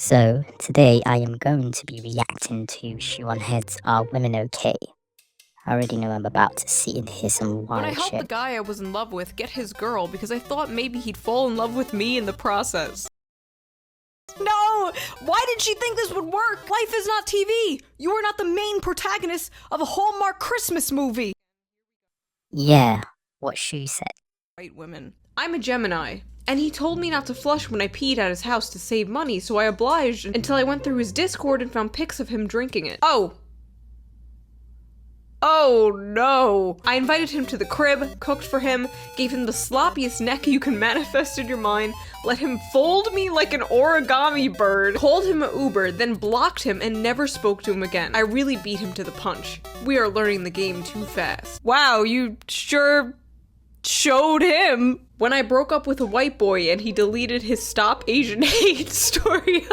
So, today I am going to be reacting to Shoe0nHead's Are Women Okay? I already know I'm about to see and hear some When I wild helped the shit. guy I was in love with get his girl because I thought maybe he'd fall in love with me in the process. No! Why did she think this would work? Life is not TV! You are not the main protagonist of a Hallmark Christmas movie! Yeah, what Shoe said. Right, women. I'm a Gemini, and he told me not to flush when I peed at his house to save money, so I obliged until I went through his Discord and found pics of him drinking it. Oh no! I invited him to the crib, cooked for him, gave him the sloppiest neck you can manifest in your mind, let him fold me like an origami bird, called him an Uber, then blocked him and never spoke to him again. I really beat him to the punch. We are learning the game too fast. Wow, you sure showed him. When I broke up with a white boy and he deleted his Stop Asian Hate story.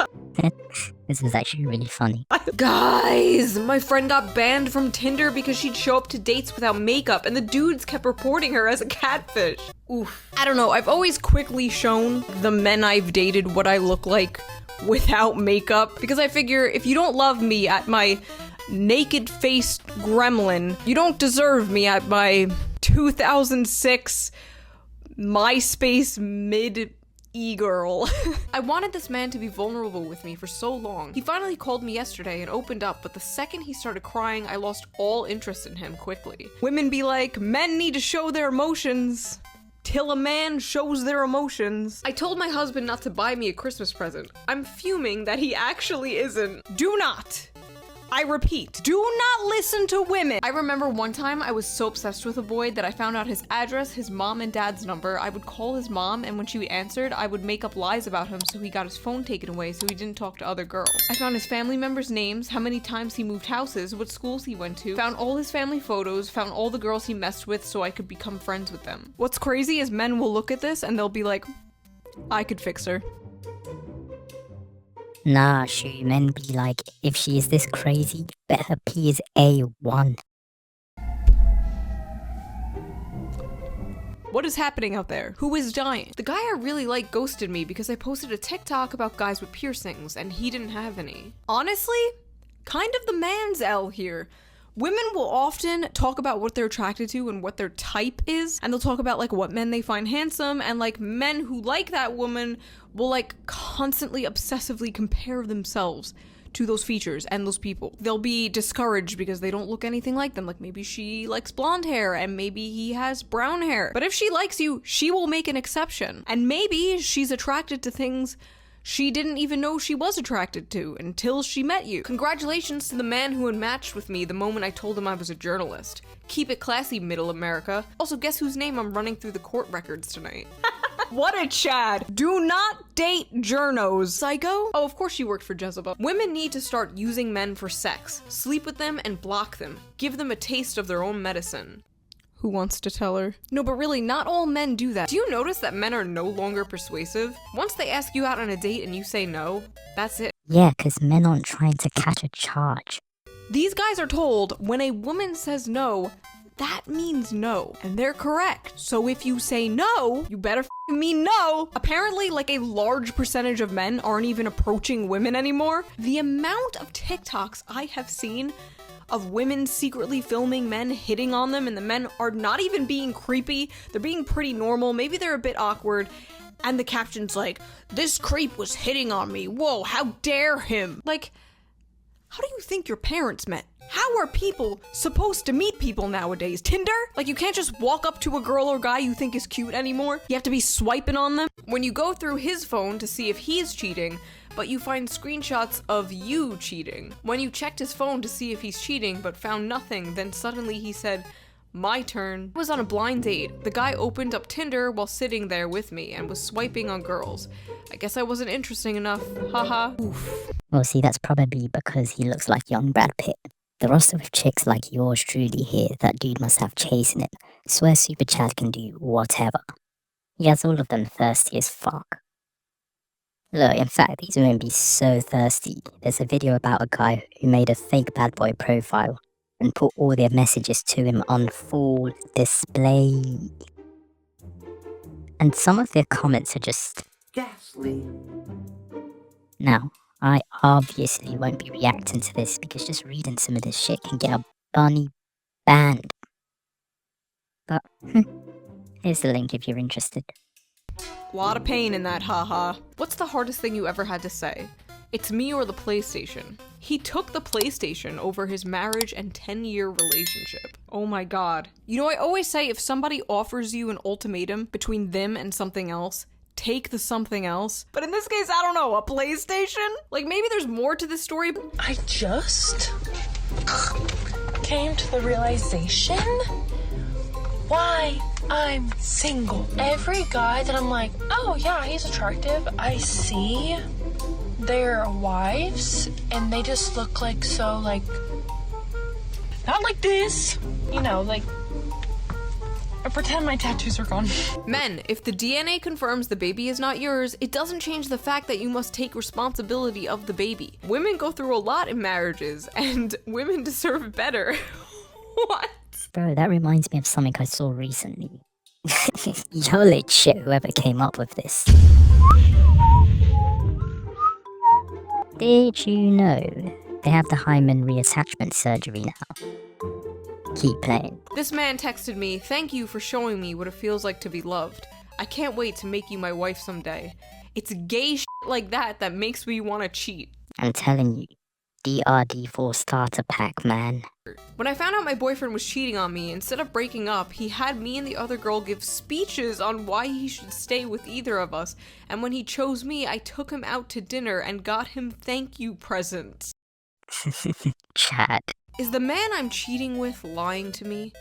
This is actually really funny. Guys, my friend got banned from Tinder because she'd show up to dates without makeup and the dudes kept reporting her as a catfish. Oof. I don't know, I've always quickly shown the men I've dated what I look like without makeup because I figure if you don't love me at my naked-faced gremlin, you don't deserve me at my 2006 MySpace mid e-girl. I wanted this man to be vulnerable with me for so long. He finally called me yesterday and opened up, but the second he started crying, I lost all interest in him quickly. Women be like, men need to show their emotions till a man shows their emotions. I told my husband not to buy me a Christmas present. I'm fuming that he actually isn't. Do not! I repeat, do not listen to women. I remember one time I was so obsessed with a boy that I found out his address, his mom and dad's number. I would call his mom, and when she answered, I would make up lies about him so he got his phone taken away so he didn't talk to other girls. I found his family members' names, how many times he moved houses, what schools he went to, found all his family photos, found all the girls he messed with so I could become friends with them. What's crazy is men will look at this and they'll be like, I could fix her. Nah, Shoe, men be like, if she is this crazy, bet her P is A1. What is happening out there? Who is dying? The guy I really like ghosted me because I posted a TikTok about guys with piercings and he didn't have any. Honestly, kind of the man's L here. Women will often talk about what they're attracted to and what their type is, and they'll talk about like what men they find handsome, and like men who like that woman will like constantly obsessively compare themselves to those features and those people. They'll be discouraged because they don't look anything like them. Like maybe she likes blonde hair and maybe he has brown hair. But if she likes you, she will make an exception. And maybe she's attracted to things she didn't even know she was attracted to until she met you. Congratulations to the man who unmatched with me the moment I told him I was a journalist. Keep it classy, middle America. Also, guess whose name I'm running through the court records tonight? What a Chad! Do not date journos. Psycho? Oh, of course she worked for Jezebel. Women need to start using men for sex. Sleep with them and block them. Give them a taste of their own medicine. Who wants to tell her? No, but really, not all men do that. Do you notice that men are no longer persuasive? Once they ask you out on a date and you say no, that's it. Yeah, cause men aren't trying to catch a charge. These guys are told when a woman says no, that means no. And they're correct. So if you say no, you better mean no. Apparently, like a large percentage of men aren't even approaching women anymore. The amount of TikToks I have seen of women secretly filming men hitting on them, and the men are not even being creepy, they're being pretty normal, maybe they're a bit awkward, and the caption's like, this creep was hitting on me, whoa, how dare him? Like, how do you think your parents met? How are people supposed to meet people nowadays? Tinder? Like, you can't just walk up to a girl or guy you think is cute anymore. You have to be swiping on them. When you go through his phone to see if he's cheating, but you find screenshots of you cheating. When you checked his phone to see if he's cheating but found nothing, then suddenly he said, my turn. I was on a blind date. The guy opened up Tinder while sitting there with me and was swiping on girls. I guess I wasn't interesting enough. Haha. Oof. Well, see, that's probably because he looks like young Brad Pitt. The roster of chicks like yours truly here, that dude must have chasing it. Swear Super Chad can do whatever. He has all of them thirsty as fuck. Look, in fact, these women be so thirsty. There's a video about a guy who made a fake bad boy profile and put all their messages to him on full display. And some of their comments are just ghastly. Now, I obviously won't be reacting to this because just reading some of this shit can get a bunny banned. But, here's the link if you're interested. Lot of pain in that, haha. What's the hardest thing you ever had to say? It's me or the PlayStation. He took the PlayStation over his marriage and 10-year relationship. Oh my god. You know, I always say if somebody offers you an ultimatum between them and something else, take the something else. But in this case, I don't know, a PlayStation? Like, maybe there's more to this story. I just came to the realization why I'm single. Every guy that I'm like, oh yeah, he's attractive, I see their wives and they just look like so, like, not like this, you know, like, I pretend my tattoos are gone. Men, if the DNA confirms the baby is not yours, it doesn't change the fact that you must take responsibility of the baby. Women go through a lot in marriages, and women deserve better. What? Bro, that reminds me of something I saw recently. Holy shit, whoever came up with this. Did you know they have the hymen reattachment surgery now? Keep playing. This man texted me, "Thank you for showing me what it feels like to be loved. I can't wait to make you my wife someday." It's gay shit like that that makes me want to cheat. I'm telling you, DRD4 starter pack, man. When I found out my boyfriend was cheating on me, instead of breaking up, he had me and the other girl give speeches on why he should stay with either of us, and when he chose me, I took him out to dinner and got him thank you presents. Chad. Is the man I'm cheating with lying to me?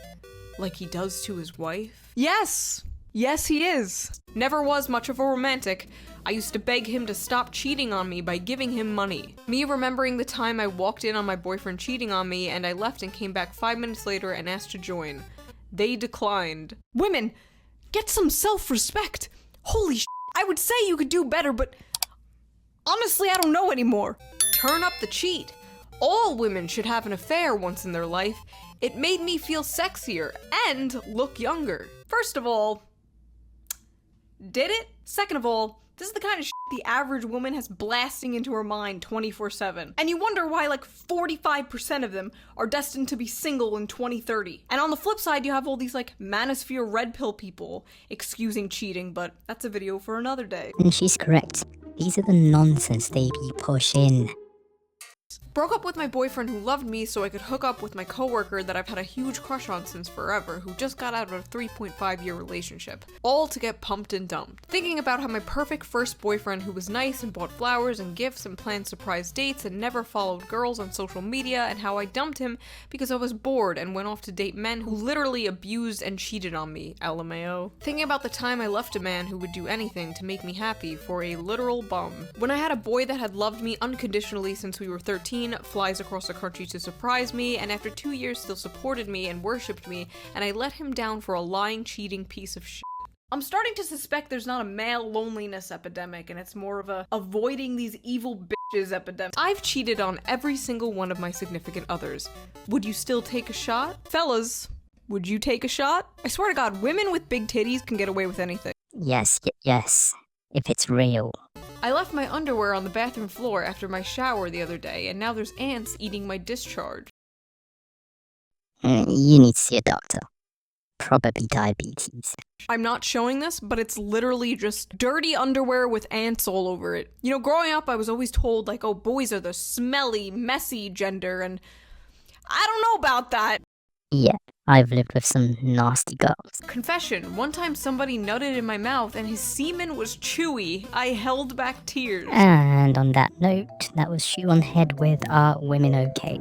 Like he does to his wife? Yes! Yes, he is. Never was much of a romantic. I used to beg him to stop cheating on me by giving him money. Me remembering the time I walked in on my boyfriend cheating on me and I left and came back 5 minutes later and asked to join. They declined. Women, get some self-respect. Holy shit, I would say you could do better, but honestly, I don't know anymore. Turn up the cheat. All women should have an affair once in their life. It made me feel sexier and look younger. First of all, did it? Second of all, this is the kind of shit the average woman has blasting into her mind 24/7. And you wonder why like 45% of them are destined to be single in 2030. And on the flip side, you have all these like manosphere red pill people excusing cheating, but that's a video for another day. And she's correct. These are the nonsense they be pushing. Broke up with my boyfriend who loved me so I could hook up with my coworker that I've had a huge crush on since forever, who just got out of a 3.5-year relationship. All to get pumped and dumped. Thinking about how my perfect first boyfriend who was nice and bought flowers and gifts and planned surprise dates and never followed girls on social media, and how I dumped him because I was bored and went off to date men who literally abused and cheated on me, LMAO. Thinking about the time I left a man who would do anything to make me happy for a literal bum. When I had a boy that had loved me unconditionally since we were 13, flies across the country to surprise me, and after 2 years still supported me and worshipped me, and I let him down for a lying, cheating piece of shit. I'm starting to suspect there's not a male loneliness epidemic, and it's more of a avoiding these evil bitches epidemic. I've cheated on every single one of my significant others. Would you still take a shot? Fellas, would you take a shot? I swear to God, women with big titties can get away with anything. Yes, yes. If it's real. I left my underwear on the bathroom floor after my shower the other day, and now there's ants eating my discharge. You need to see a doctor. Probably diabetes. I'm not showing this, but it's literally just dirty underwear with ants all over it. You know, growing up, I was always told, like, oh, boys are the smelly, messy gender, and I don't know about that. Yeah, I've lived with some nasty girls. Confession, one time somebody nutted in my mouth and his semen was chewy. I held back tears. And on that note, that was Shoe0nHead with Are Women Okay?